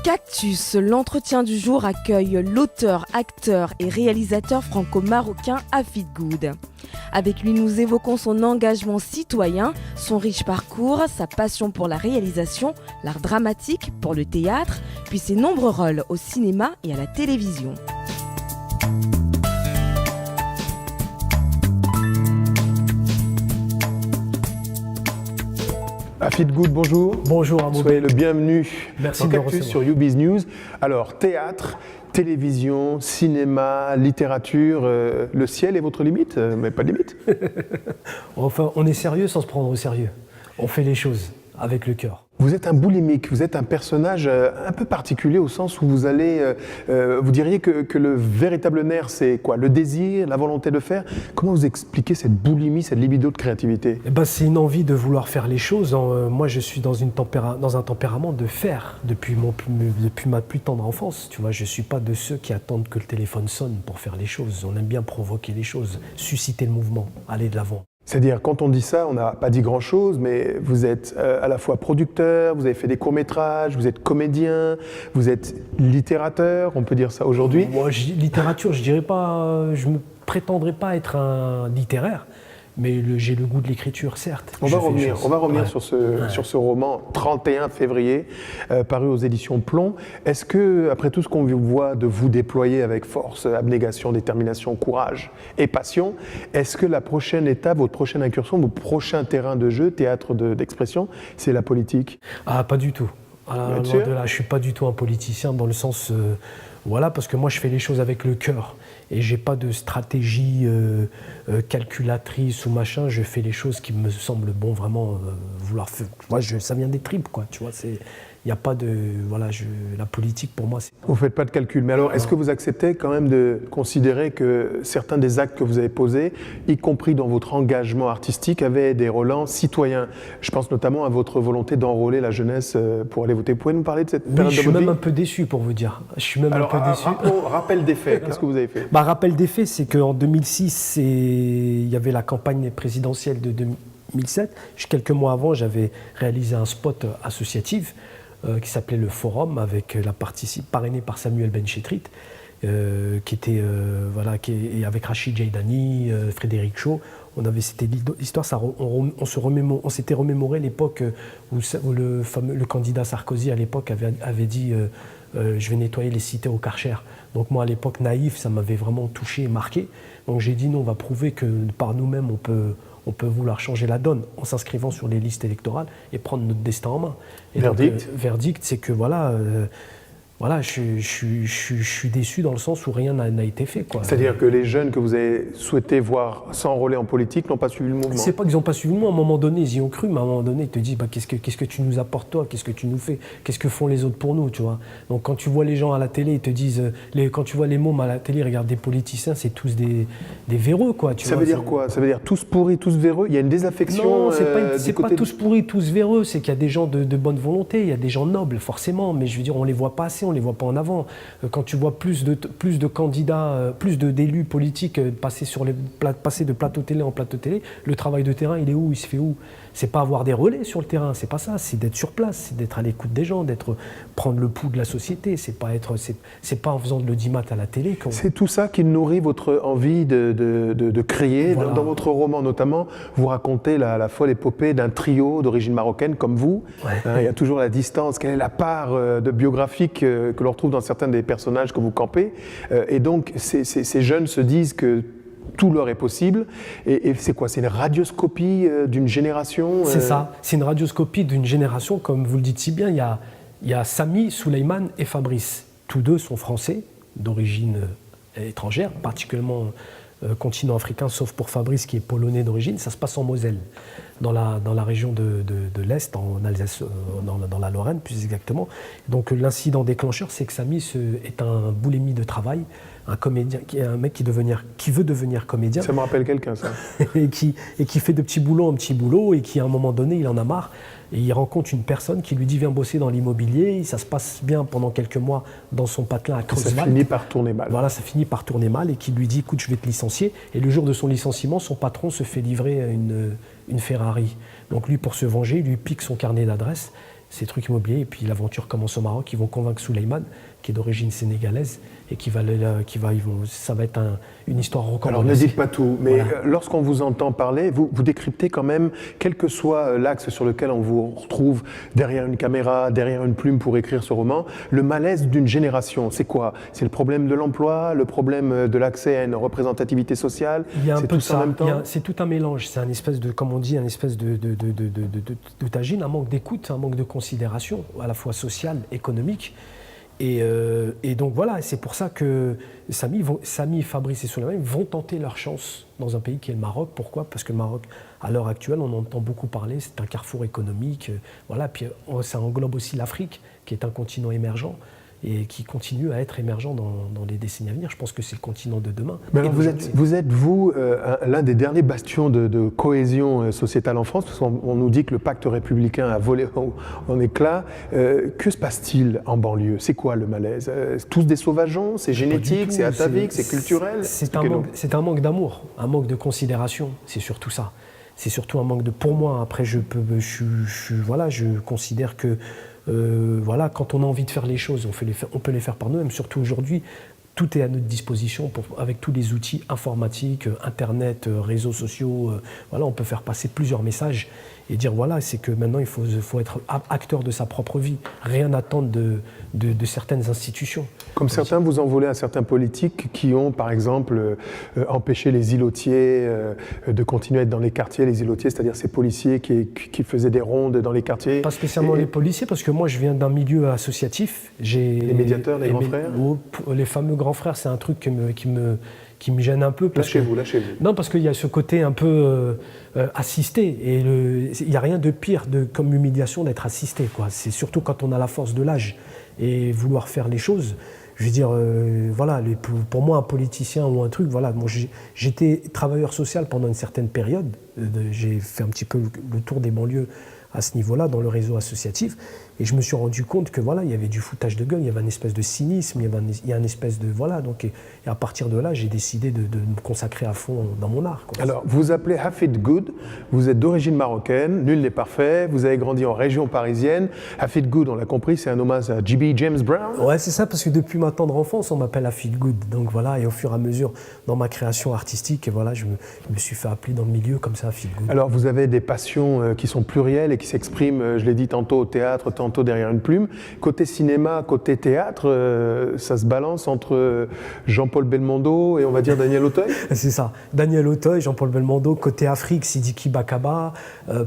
Cactus, l'entretien du jour accueille l'auteur, acteur et réalisateur franco-marocain Hafid Goud. Avec lui, nous évoquons son engagement citoyen, son riche parcours, sa passion pour la réalisation, l'art dramatique, pour le théâtre, puis ses nombreux rôles au cinéma et à la télévision. Hafid Goud, bonjour. Bonjour Amadou. Soyez le bienvenu. Merci dans de me Cactus recevoir. sur YouBiz News. Alors, théâtre, télévision, cinéma, littérature, le ciel est votre limite, mais pas de limite. Enfin, on est sérieux sans se prendre au sérieux. On fait les choses avec le cœur. Vous êtes un boulimique, vous êtes un personnage un peu particulier au sens où vous allez, vous diriez que le véritable nerf c'est quoi? Le désir, la volonté de faire. Comment vous expliquez cette boulimie, cette libido de créativité? Eh ben, c'est une envie de vouloir faire les choses. Moi, je suis dans un tempérament de faire depuis ma plus tendre enfance. Tu vois, je ne suis pas de ceux qui attendent que le téléphone sonne pour faire les choses. On aime bien provoquer les choses, susciter le mouvement, aller de l'avant. C'est-à-dire, quand on dit ça, on n'a pas dit grand-chose, mais vous êtes à la fois producteur, vous avez fait des courts-métrages, vous êtes comédien, vous êtes littérateur, on peut dire ça aujourd'hui. Moi, littérature, je dirais pas, je me prétendrais pas être un littéraire, mais j'ai le goût de l'écriture, certes. On va revenir Ouais. sur ce roman 31 février, paru aux éditions Plomb. Est-ce que, après tout ce qu'on voit de vous déployer avec force, abnégation, détermination, courage et passion, est-ce que la prochaine étape, votre prochaine incursion, votre prochain terrain de jeu, théâtre d'expression, c'est la politique? Ah, pas du tout. Bien Loin sûr. de là, je suis pas du tout un politicien dans le sens, voilà, parce que moi je fais les choses avec le cœur et j'ai pas de stratégie calculatrice ou machin. Je fais les choses qui me semblent bon, vraiment vouloir faire. Moi, ça vient des tripes, quoi. Tu vois, il n'y a pas de, voilà, la politique pour moi, c'est. Vous ne faites pas de calcul. Mais alors, est-ce que vous acceptez quand même de considérer que certains des actes que vous avez posés, y compris dans votre engagement artistique, avaient des relents citoyens? Je pense notamment à votre volonté d'enrôler la jeunesse pour aller voter. Vous pouvez nous parler de cette Oui, période je de suis votre même vie? un peu déçu pour vous dire. Je suis même Alors, un peu déçu. rappel des faits, qu'est-ce que vous avez fait? Rappel des faits, c'est qu'en 2006, il y avait la campagne présidentielle de 2007. Quelques mois avant, j'avais réalisé un spot associatif qui s'appelait Le Forum, avec parrainé par Samuel Benchetrit, qui était, et avec Rachid Jaidani, Frédéric Shaw. C'était l'histoire, on s'était remémoré l'époque où le candidat Sarkozy à l'époque avait dit je vais nettoyer les cités au Karcher. Donc moi à l'époque naïf, ça m'avait vraiment touché et marqué. Donc j'ai dit non, on va prouver que par nous-mêmes on peut vouloir changer la donne en s'inscrivant sur les listes électorales et prendre notre destin en main. Et Verdict. donc, verdict, c'est que je suis déçu dans le sens où rien n'a été fait, quoi. C'est-à-dire que les jeunes que vous avez souhaité voir s'enrôler en politique n'ont pas suivi le mouvement? C'est pas qu'ils n'ont pas suivi le mouvement, à un moment donné, ils y ont cru, mais à un moment donné, ils te disent qu'est-ce que tu nous apportes toi, qu'est-ce que tu nous fais, qu'est-ce que font les autres pour nous, tu vois. Donc quand tu vois les gens à la télé, ils te disent, quand tu vois les mômes à la télé, regarde des politiciens, c'est tous des véreux, quoi. Ça veut dire quoi? Ça veut dire tous pourris, tous véreux? Il y a une désaffection Non, c'est du pas côté tous pourris, tous véreux, c'est qu'il y a des gens de bonne volonté, il y a des gens nobles, forcément, mais je veux dire, on les voit pas assez, on les voit pas en avant. Quand tu vois plus de candidats, plus d'élus politiques passer de plateau télé en plateau télé, le travail de terrain, il est où? Il se fait où? C'est pas avoir des relais sur le terrain, c'est pas ça, c'est d'être sur place, c'est d'être à l'écoute des gens, prendre le pouls de la société, c'est pas en faisant de l'audimat à la télé qu'on... C'est tout ça qui nourrit votre envie de créer. Voilà. Dans votre roman notamment, vous racontez la folle épopée d'un trio d'origine marocaine comme vous. Ouais. Il y a toujours la distance. Quelle est la part de biographique que l'on retrouve dans certains des personnages que vous campez? Et donc, ces jeunes se disent que tout leur est possible. Et c'est quoi? C'est une radioscopie d'une génération? C'est ça, c'est une radioscopie d'une génération, comme vous le dites si bien. Il y a Samy, Souleymane et Fabrice. Tous deux sont français, d'origine étrangère, particulièrement continent africain, sauf pour Fabrice qui est polonais d'origine. Ça se passe en Moselle, dans la région de l'Est, en Alsace, dans la Lorraine plus exactement. Donc l'incident déclencheur, c'est que Samy est un boulimie de travail, un comédien, un mec qui veut devenir comédien. Ça me rappelle quelqu'un, ça. et qui fait de petit boulot en petit boulot et qui à un moment donné il en a marre et il rencontre une personne qui lui dit viens bosser dans l'immobilier. Ça se passe bien pendant quelques mois dans son patelin à Creusval. Ça finit par tourner mal. Voilà, ça finit par tourner mal et qui lui dit écoute je vais te licencier. Et le jour de son licenciement, son patron se fait livrer une Ferrari. Donc lui pour se venger, il lui pique son carnet d'adresses. ces trucs immobiliers. Et puis l'aventure commence au Maroc. Ils vont convaincre Souleymane, qui est d'origine sénégalaise, et ça va être une histoire record. Alors ne dites pas tout, mais lorsqu'on vous entend parler, vous décryptez quand même, quel que soit l'axe sur lequel on vous retrouve derrière une caméra, derrière une plume pour écrire ce roman, le malaise d'une génération, c'est quoi? C'est le problème de l'emploi, le problème de l'accès à une représentativité sociale? Il y a un peu de ça, en même temps? c'est tout un mélange, c'est un espèce de, comme on dit, un espèce de tagine, un manque d'écoute, un manque de considération, à la fois sociale, économique. Et donc voilà, c'est pour ça que Samy, Fabrice et Souleymane vont tenter leur chance dans un pays qui est le Maroc. Pourquoi? Parce que le Maroc, à l'heure actuelle, on entend beaucoup parler, c'est un carrefour économique. Voilà, puis ça englobe aussi l'Afrique, qui est un continent émergent et qui continue à être émergent dans les décennies à venir. Je pense que c'est le continent de demain. Mais alors vous êtes l'un des derniers bastions de cohésion sociétale en France, parce qu'on nous dit que le pacte républicain a volé en éclats. Que se passe-t-il en banlieue? C'est quoi le malaise? Tous des sauvageons? C'est génétique? C'est atavique? C'est culturel? C'est un manque d'amour, un manque de considération. C'est surtout ça. C'est surtout un manque de... Pour moi, après, je considère que quand on a envie de faire les choses, on peut les faire par nous-mêmes. Surtout aujourd'hui, tout est à notre disposition avec tous les outils informatiques, Internet, réseaux sociaux. On peut faire passer plusieurs messages et dire c'est que maintenant il faut être acteur de sa propre vie, rien attendre de certaines institutions. Comme certains vous en voulez à certains politiques qui ont par exemple empêché les îlotiers de continuer à être dans les quartiers, les îlotiers, c'est-à-dire ces policiers qui faisaient des rondes dans les quartiers. Pas spécialement les policiers, parce que moi je viens d'un milieu associatif. Les médiateurs, les grands frères? Les fameux grands frères, c'est un truc qui me gêne un peu. Lâchez-vous. Non, parce qu'il y a ce côté un peu assisté. Et il n'y a rien de pire comme humiliation d'être assisté, quoi. C'est surtout quand on a la force de l'âge et vouloir faire les choses. Je veux dire, pour moi, un politicien ou un truc, moi, j'étais travailleur social pendant une certaine période. J'ai fait un petit peu le tour des banlieues à ce niveau-là, dans le réseau associatif. Et je me suis rendu compte que il y avait du foutage de gueule, il y avait un espèce de cynisme, il y a un espèce de donc et à partir de là, j'ai décidé de me consacrer à fond dans mon art, quoi. Alors, vous appelez Hafid Good, vous êtes d'origine marocaine, nul n'est parfait, vous avez grandi en région parisienne. Hafid Good, on l'a compris, c'est un hommage à J.B. James Brown. Ouais, c'est ça, parce que depuis ma tendre enfance, on m'appelle Hafid Good. Donc et au fur et à mesure, dans ma création artistique, je me suis fait appeler dans le milieu comme ça, Hafid Good. Alors, vous avez des passions qui sont plurielles et qui s'expriment, je l'ai dit, tantôt au théâtre, tantôt derrière une plume. Côté cinéma, côté théâtre, ça se balance entre Jean-Paul Belmondo et on va dire Daniel Auteuil. C'est ça. Daniel Auteuil, Jean-Paul Belmondo. Côté Afrique, Sidiki Bakaba,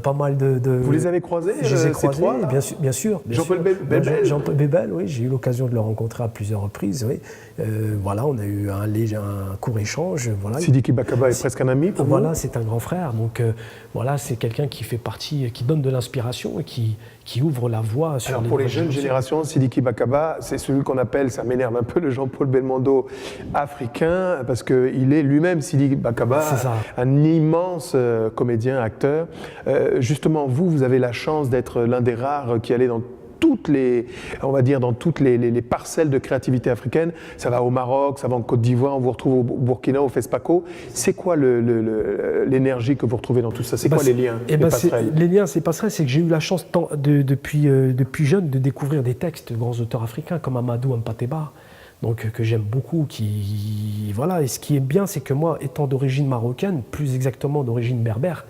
pas mal de... Vous les avez croisés? Je les ai croisés, trois, bien sûr. Jean-Paul Bébel. Jean-Paul Bébel, oui. J'ai eu l'occasion de le rencontrer à plusieurs reprises, oui. On a eu un court échange. Sidiki Bakaba est presque un ami pour vous? C'est un grand frère. Donc c'est quelqu'un qui fait partie, qui donne de l'inspiration et qui ouvre la voie sur... Alors pour les jeunes générations, Sidiki Bakaba, c'est celui qu'on appelle, ça m'énerve un peu, le Jean-Paul Belmondo africain, parce qu'il est lui-même, Sidiki Bakaba, un immense comédien, acteur. Justement, vous avez la chance d'être l'un des rares qui allait dans toutes les parcelles de créativité africaine. Ça va au Maroc, ça va en Côte d'Ivoire, on vous retrouve au Burkina, au FESPACO. C'est quoi l'énergie que vous retrouvez dans tout ça? C'est quoi les liens, les passerelles? Les liens, ces passerelles, c'est que j'ai eu la chance depuis jeune de découvrir des textes de grands auteurs africains comme Amadou Mpateba, donc que j'aime beaucoup. Et ce qui est bien, c'est que moi, étant d'origine marocaine, plus exactement d'origine berbère,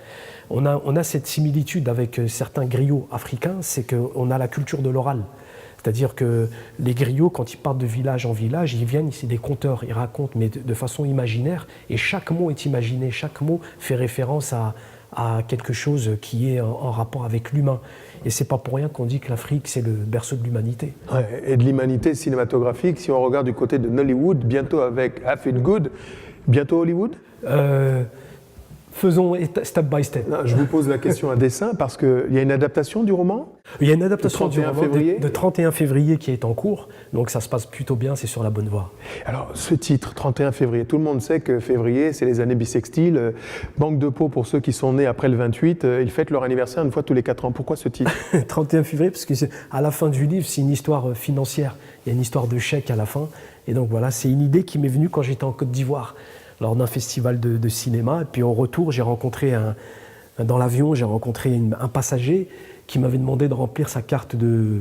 on a cette similitude avec certains griots africains, c'est qu'on a la culture de l'oral. C'est-à-dire que les griots, quand ils partent de village en village, ils viennent, c'est des conteurs, ils racontent, mais de façon imaginaire, et chaque mot est imaginé, chaque mot fait référence à quelque chose qui est en rapport avec l'humain. Et c'est pas pour rien qu'on dit que l'Afrique, c'est le berceau de l'humanité. Ouais, et de l'humanité cinématographique, si on regarde du côté de Nollywood, bientôt avec Hafid Good, bientôt Hollywood? Faisons step by step. Non, je vous pose la question à dessein parce qu'il y a une adaptation du roman? Il y a une adaptation du roman de 31 février qui est en cours, donc ça se passe plutôt bien, c'est sur la bonne voie. Alors ce titre, 31 février, tout le monde sait que février, c'est les années bissextiles. Manque de peau pour ceux qui sont nés après le 28, ils fêtent leur anniversaire une fois tous les 4 ans. Pourquoi ce titre? 31 février, parce que à la fin du livre, c'est une histoire financière, il y a une histoire de chèque à la fin, et donc voilà, c'est une idée qui m'est venue quand j'étais en Côte d'Ivoire, lors d'un festival de cinéma. Et puis au retour, j'ai rencontré dans l'avion, j'ai rencontré un passager qui m'avait demandé de remplir sa carte de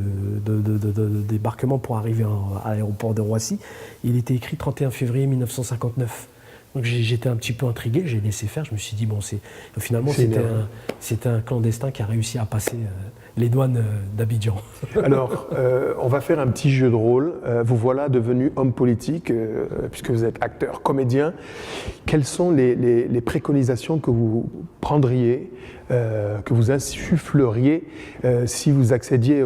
débarquement pour arriver à l'aéroport de Roissy. Il était écrit 31 février 1959. Donc j'étais un petit peu intrigué, j'ai laissé faire. Je me suis dit, bon, finalement, c'était un clandestin qui a réussi à passer les douanes d'Abidjan. Alors, on va faire un petit jeu de rôle. Vous voilà devenu homme politique, puisque vous êtes acteur, comédien. Quelles sont les préconisations que vous prendriez, que vous insuffleriez si vous accédiez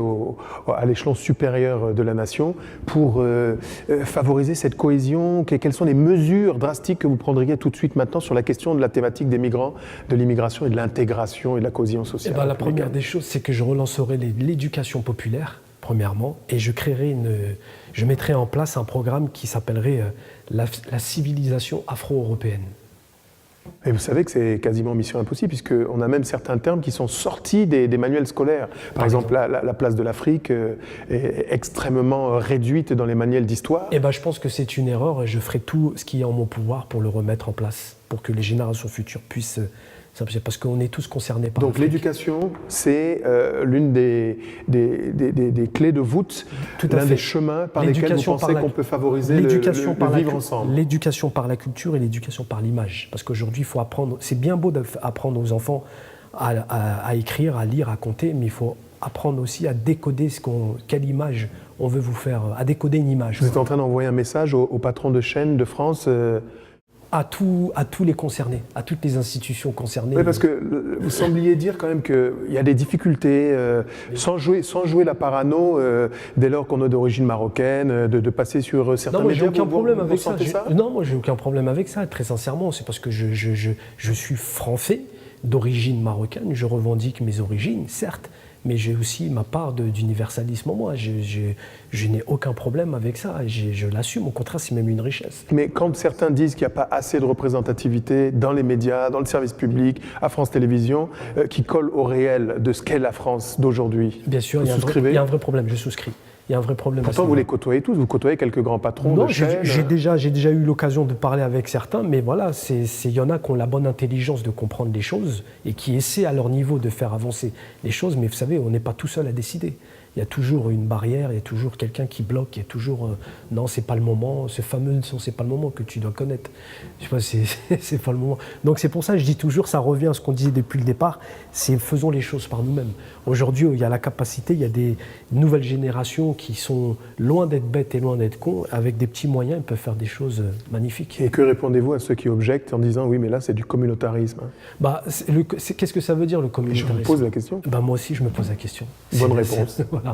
à l'échelon supérieur de la nation pour favoriser cette cohésion? Quelles sont les mesures drastiques que vous prendriez tout de suite maintenant sur la question de la thématique des migrants, de l'immigration et de l'intégration et de la cohésion sociale? La première des choses, c'est que je relancerai l'éducation populaire, premièrement, et je mettrai en place un programme qui s'appellerait la civilisation afro-européenne. Et vous savez que c'est quasiment mission impossible, puisqu'on a même certains termes qui sont sortis des manuels scolaires. Par exemple, la place de l'Afrique est extrêmement réduite dans les manuels d'histoire. Je pense que c'est une erreur et je ferai tout ce qui est en mon pouvoir pour le remettre en place, pour que les générations futures puissent... Parce qu'on est tous concernés par Donc l'éducation, c'est l'une des clés de voûte, l'un des chemins par lesquels vous pensez qu'on peut favoriser le vivre ensemble. L'éducation par la culture et l'éducation par l'image. Parce qu'aujourd'hui, il faut apprendre, c'est bien beau d'apprendre aux enfants à écrire, à lire, à compter, mais il faut apprendre aussi à décoder quelle image on veut vous faire, à décoder une image. Vous êtes en train d'envoyer un message au patron de chaîne de France à tous les concernés, à toutes les institutions concernées. Oui, parce que vous sembliez dire quand même qu'il y a des difficultés, sans jouer la parano, dès lors qu'on est d'origine marocaine, de passer sur certains médias. Non, moi j'ai aucun problème avec ça. Ça. Non, moi j'ai aucun problème avec ça, très sincèrement. C'est parce que je suis français, d'origine marocaine, je revendique mes origines, certes, mais j'ai aussi ma part d'universalisme en moi. Je n'ai aucun problème avec ça, je l'assume, au contraire, c'est même une richesse. Mais quand certains disent qu'il n'y a pas assez de représentativité dans les médias, dans le service public, à France Télévisions, qui colle au réel de ce qu'est la France d'aujourd'hui, bien sûr, il y a un vrai problème, je souscris. Il y a un vrai problème. Pourtant, vous les côtoyez tous, vous côtoyez quelques grands patrons de chaînes. J'ai déjà eu l'occasion de parler avec certains, mais voilà, il y en a qui ont la bonne intelligence de comprendre les choses et qui essaient à leur niveau de faire avancer les choses, mais vous savez, on n'est pas tout seul à décider. Il y a toujours une barrière, il y a toujours quelqu'un qui bloque, il y a toujours non, c'est pas le moment, ce fameux non, c'est pas le moment que tu dois connaître. Je sais pas, c'est pas le moment. Donc c'est pour ça que je dis toujours, ça revient à ce qu'on disait depuis le départ, c'est faisons les choses par nous-mêmes. Aujourd'hui, il y a la capacité, il y a des nouvelles générations qui sont loin d'être bêtes et loin d'être cons, avec des petits moyens, ils peuvent faire des choses magnifiques. Et que répondez-vous à ceux qui objectent en disant oui, mais là c'est du communautarisme? Qu'est-ce que ça veut dire le communautarisme? Je vous pose la question. Moi aussi, je me pose la question. Bonne réponse. Voilà.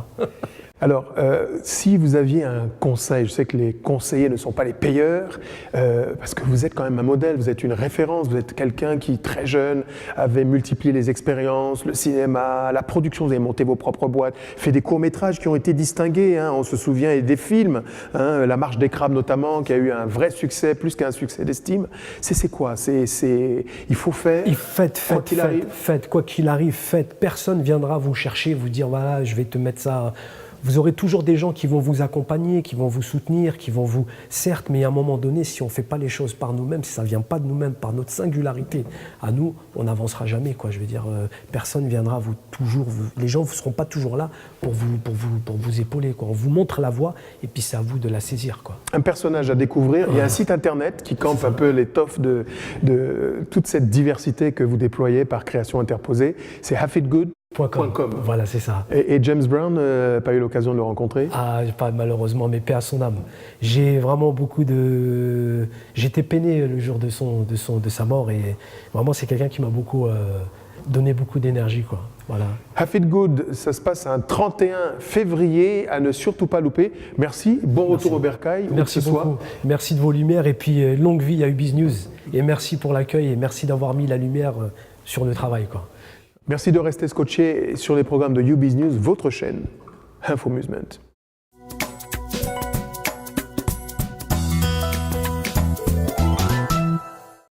Alors, si vous aviez un conseil, je sais que les conseillers ne sont pas les payeurs, parce que vous êtes quand même un modèle, vous êtes une référence, vous êtes quelqu'un qui, très jeune, avait multiplié les expériences, le cinéma, la production, vous avez monté vos propres boîtes, fait des courts-métrages qui ont été distingués, on se souvient, et des films, La Marche des Crabes notamment, qui a eu un vrai succès, plus qu'un succès d'estime. C'est quoi? Il faut faire, faites, quoi qu'il arrive, faites. Personne viendra vous chercher, vous dire, voilà, je vais te mettre ça... Vous aurez toujours des gens qui vont vous accompagner, qui vont vous soutenir, qui vont vous... Certes, mais à un moment donné, si on ne fait pas les choses par nous-mêmes, si ça ne vient pas de nous-mêmes, par notre singularité, à nous, on n'avancera jamais, quoi. Je veux dire, personne ne viendra les gens ne seront pas toujours là pour vous épauler, quoi. On vous montre la voie et puis c'est à vous de la saisir, quoi. Un personnage à découvrir. Il y a un site internet qui campe un peu l'étoffe de toute cette diversité que vous déployez par création interposée. C'est hafidgood.com. Voilà, c'est ça. Et James Brown, pas eu l'occasion de le rencontrer? Pas malheureusement, mais paix à son âme. J'ai vraiment j'étais peiné le jour de sa mort et vraiment c'est quelqu'un qui m'a beaucoup donné beaucoup d'énergie, quoi. Voilà. Hafidgood, ça se passe un 31 février, à ne surtout pas louper. Merci, bon retour au Bercail. Merci beaucoup. Merci de vos lumières et puis longue vie à UBiz News. Et merci pour l'accueil et merci d'avoir mis la lumière sur le travail, quoi. Merci de rester scotché sur les programmes de UBiz News, votre chaîne Infomusement.